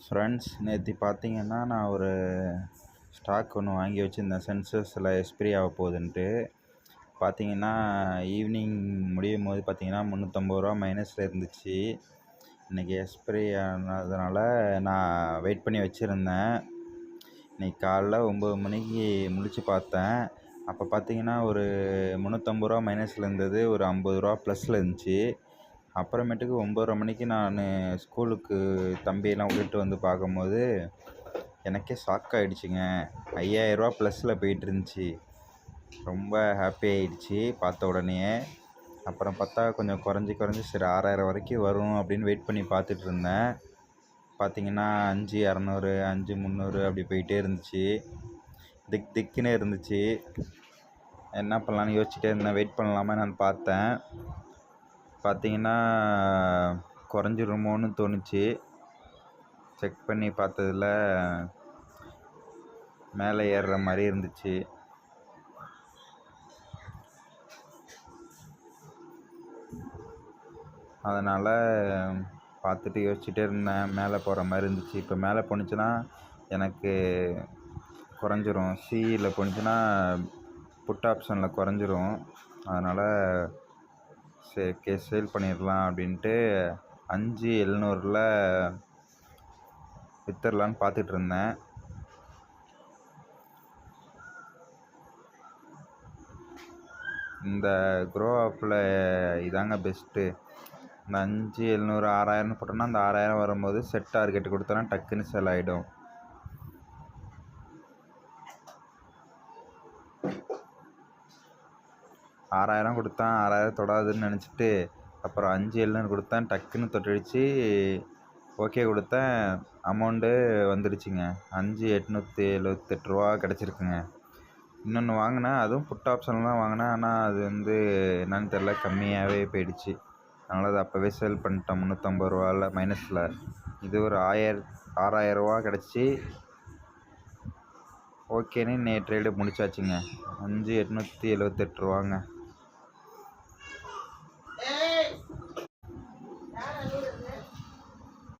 Friends, நேற்று பார்த்தீங்கன்னா நான் ஒரு ஸ்டாக் ஒன்று வாங்கி வச்சுருந்தேன். சென்சஸில் எக்ஸ்பிரி ஆக போகுதுன்ட்டு. பார்த்தீங்கன்னா ஈவினிங் முடியும் போது பார்த்தீங்கன்னா ரூ. 350 மைனஸில் இருந்துச்சு. இன்றைக்கி எக்ஸ்பிரி ஆனதுனால நான் வெயிட் பண்ணி வச்சுருந்தேன். இன்றைக்கி காலைல 9 மணிக்கு முழிச்சு பார்த்தேன். அப்போ பார்த்தீங்கன்னா ஒரு ரூ. 350 மைனஸில் இருந்தது, ஒரு ரூ. 50 ப்ளஸில் இருந்துச்சு. அப்புறமேட்டுக்கு 9:30 மணிக்கு நான் ஸ்கூலுக்கு தம்பியெல்லாம் விட்டுட்டு வந்து பார்க்கும்போது எனக்கே ஷாக் ஆகிடுச்சிங்க. ரூ. 5000 ப்ளஸில் போயிட்டுருந்துச்சி. ரொம்ப ஹாப்பி ஆகிடுச்சி பார்த்த உடனேயே. அப்புறம் பார்த்தா கொஞ்சம் குறைஞ்சி சரி 6000 வரைக்கும் வரும் அப்படின்னு வெயிட் பண்ணி பார்த்துட்டு இருந்தேன். பார்த்திங்கன்னா 5200, 5300 அப்படி போயிட்டே இருந்துச்சு. திக்குன்னு இருந்துச்சு. என்ன பண்ணலான்னு யோசிச்சுட்டே இருந்தேன். வெயிட் பண்ணலாமா நான் பார்த்தேன். பார்த்தீங்கன்னா குறைஞ்சிருமோன்னு தோணுச்சு. செக் பண்ணி பார்த்ததில் மேலே ஏறுற மாதிரி இருந்துச்சு. அதனால் பார்த்துட்டு யோசிச்சுட்டே இருந்தேன். மேலே போகிற மாதிரி இருந்துச்சு. இப்போ மேலே போணுச்சுன்னா எனக்கு குறைஞ்சிரும். சிஇயில் போணுச்சுன்னா புட் ஆப்ஷனில் குறைஞ்சிரும். அதனால் சரி சேல் பண்ணிடலாம் அப்படின்ட்டு 5700 விற்றுடலான்னு பார்த்துட்டு இருந்தேன். இந்த க்ரோ ஆப்பில் இதாங்க பெஸ்ட்டு. இந்த 5700 6000 போட்டோம்னா அந்த 6000 வரும்போது செட் டார்கெட் கொடுத்தோன்னா டக்குன்னு செல் ஆகிடும். $6000 கொடுத்தான், 6000 தொடாதுன்னு நினச்சிட்டு அப்புறம் 5700 கொடுத்தேன். டக்குன்னு தொட்டுடுச்சு. ஓகே கொடுத்தேன். அமௌண்ட்டு வந்துடுச்சுங்க. 5878 கிடச்சிருக்குங்க. இன்னொன்று வாங்கினேன், அதுவும் புட் ஆப்ஷனில் தான் வாங்கினேன். ஆனால் அது என்னன்னு தெரில, கம்மியாகவே போயிடுச்சு. அதனால் அதை அப்போவே சேல் பண்ணிட்டேன். 350 மைனஸில். இது ஒரு 6000 கிடச்சி. ஓகேன்னு ட்ரேடு முடிச்சாச்சுங்க. 5878